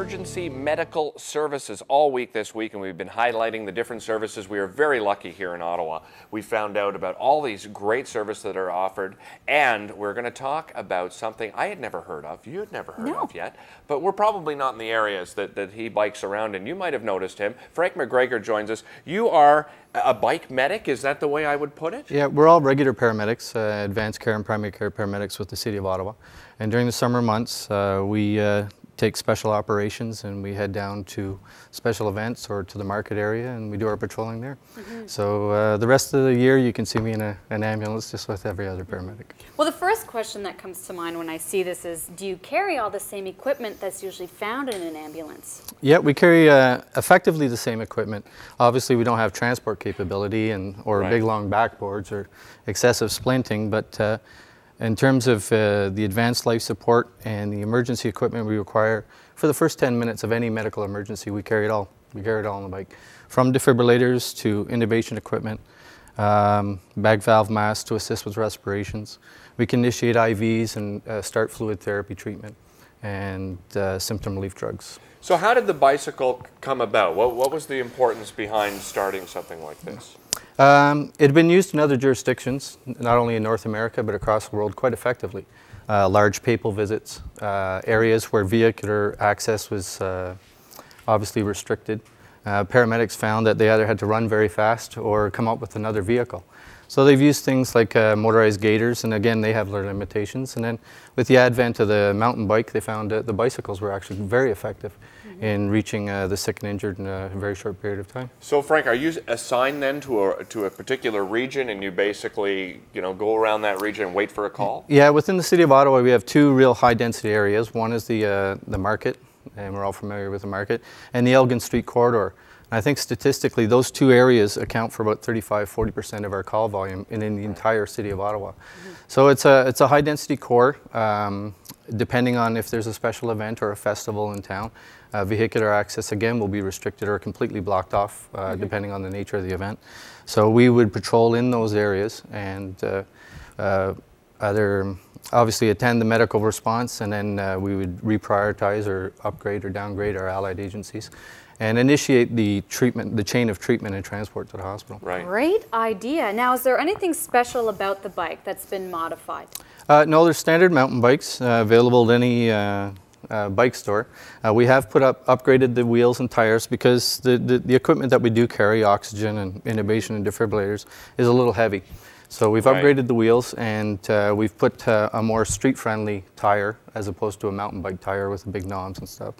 emergency medical services all week this week, and we've been highlighting the different services. We are very lucky here in Ottawa. We found out about all these great services that are offered, and we're going to talk about something I had never heard of, you had never heard of yet, but we're probably not in the areas that he bikes around, and you might have noticed him. Frank McGregor joins us. You are a bike medic, is that the way I would put it? Yeah, we're all regular paramedics, advanced care and primary care paramedics with the City of Ottawa. And during the summer months, we take special operations and we head down to special events or to the market area and we do our patrolling there. So the rest of the year you can see me in an ambulance just with every other paramedic. Well, the first question that comes to mind when I see this is, do you carry all the same equipment that's usually found in an ambulance? Yeah, we carry effectively the same equipment. Obviously we don't have transport capability or big long backboards or excessive splinting, but in terms of the advanced life support and the emergency equipment we require, for the first 10 minutes of any medical emergency, we carry it all. We carry it all on the bike. From defibrillators to intubation equipment, bag valve masks to assist with respirations. We can initiate IVs and start fluid therapy treatment and symptom relief drugs. So how did the bicycle come about? What was the importance behind starting something like this? It had been used in other jurisdictions, not only in North America, but across the world quite effectively. Large papal visits, areas where vehicular access was obviously restricted. Paramedics found that they either had to run very fast or come up with another vehicle. So they've used things like motorized gaiters, and again, they have their limitations. And then with the advent of the mountain bike, they found that the bicycles were actually very effective in reaching the sick and injured in a very short period of time. So Frank, are you assigned then to a particular region and you basically, go around that region and wait for a call? Yeah, within the City of Ottawa, we have two real high density areas. One is the market, and we're all familiar with the market, and the Elgin Street corridor. I think statistically, those two areas account for about 35–40% of our call volume in the entire City of Ottawa. So it's a high-density core. Depending on if there's a special event or a festival in town, vehicular access again will be restricted or completely blocked off, depending on the nature of the event. So we would patrol in those areas and either obviously attend the medical response, and then we would reprioritize or upgrade or downgrade our allied agencies and initiate the chain of treatment and transport to the hospital. Right. Great idea. Now, is there anything special about the bike that's been modified? No, there's standard mountain bikes available at any bike store. We have upgraded the wheels and tires because the equipment that we do carry, oxygen and intubation and defibrillators, is a little heavy. So we've upgraded the wheels, and we've put a more street-friendly tire as opposed to a mountain bike tire with the big knobs and stuff.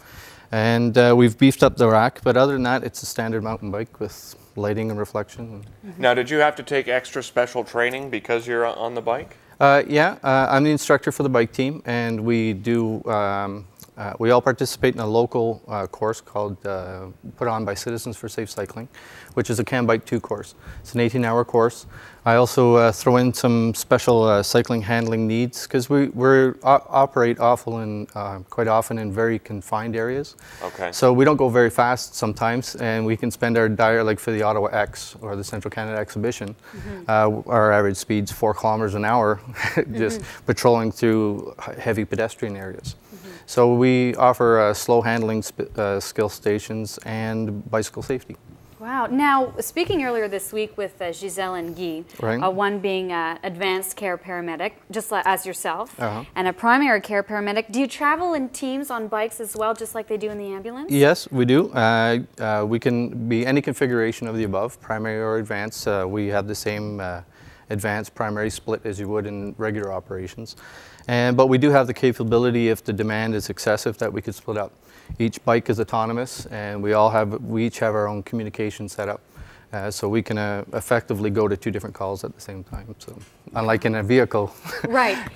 And we've beefed up the rack, but other than that, it's a standard mountain bike with lighting and reflection. Now, did you have to take extra special training because you're on the bike? Yeah, I'm the instructor for the bike team, and we do. We all participate in a local course called put on by Citizens for Safe Cycling, which is a CAN Bike 2 course. It's an 18-hour course. I also throw in some special cycling handling needs because we operate quite often in very confined areas. Okay. So we don't go very fast sometimes, and we can spend our like for the Ottawa X or the Central Canada Exhibition, our average speed's 4 kilometers an hour, just patrolling through heavy pedestrian areas. So we offer slow handling skill stations and bicycle safety. Wow. Now, speaking earlier this week with Giselle and Guy, one being an advanced care paramedic, just as yourself, and a primary care paramedic, do you travel in teams on bikes as well, just like they do in the ambulance? Yes, we do. We can be any configuration of the above, primary or advanced. We have the same advanced primary split as you would in regular operations. But we do have the capability, if the demand is excessive, that we could split up. Each bike is autonomous, and we each have our own communication setup. So we can effectively go to 2 different calls at the same time. So unlike in a vehicle,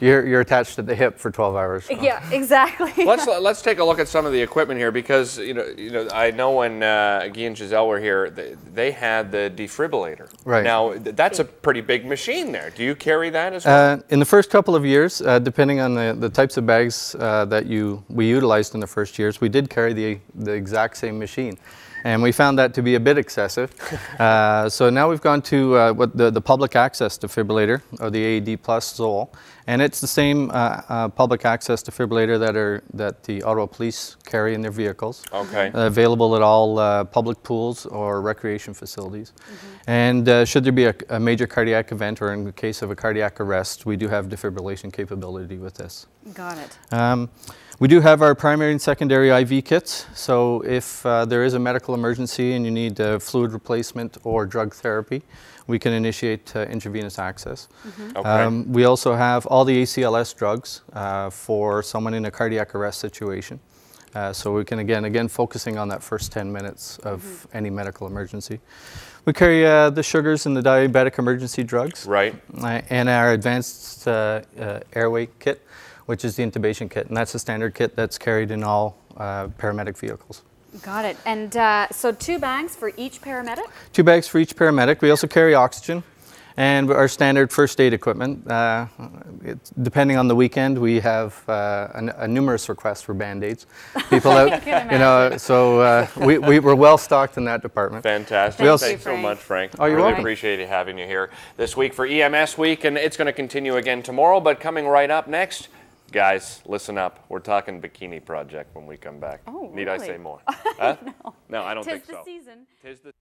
you're attached at the hip for 12 hours. So. Yeah, exactly. Let's take a look at some of the equipment here, because I know when Guy and Giselle were here, they had the defibrillator. Right. Now that's a pretty big machine there. Do you carry that as well? In the first couple of years, depending on the types of bags that we utilized in the first years, we did carry the exact same machine. And we found that to be a bit excessive. So now we've gone to what the public access defibrillator, or the AED Plus Zoll. And it's the same public access defibrillator that the Ottawa Police carry in their vehicles. Okay. Available at all public pools or recreation facilities. And should there be a major cardiac event, or in the case of a cardiac arrest, we do have defibrillation capability with this. Got it. We do have our primary and secondary IV kits. So if there is a medical emergency and you need fluid replacement or drug therapy, we can initiate intravenous access. Okay. We also have all the ACLS drugs for someone in a cardiac arrest situation. So we can, again, focusing on that first 10 minutes of any medical emergency. We carry the sugars and the diabetic emergency drugs. Right. And our advanced airway kit, which is the intubation kit. And that's a standard kit that's carried in all paramedic vehicles. Got it. And so 2 bags for each paramedic? 2 bags for each paramedic. We also carry oxygen and our standard first aid equipment. Depending on the weekend, we have a numerous requests for Band-Aids. People out, you know, so we're well stocked in that department. Fantastic. Thanks so much, Frank. Oh, you're really welcome. Appreciate having you here this week for EMS Week, and it's going to continue again tomorrow, but coming right up next, guys, listen up. We're talking Bikini Project when we come back. Oh, Need I really? say more? Huh? No. No, I don't think so. Tis the season. Tis the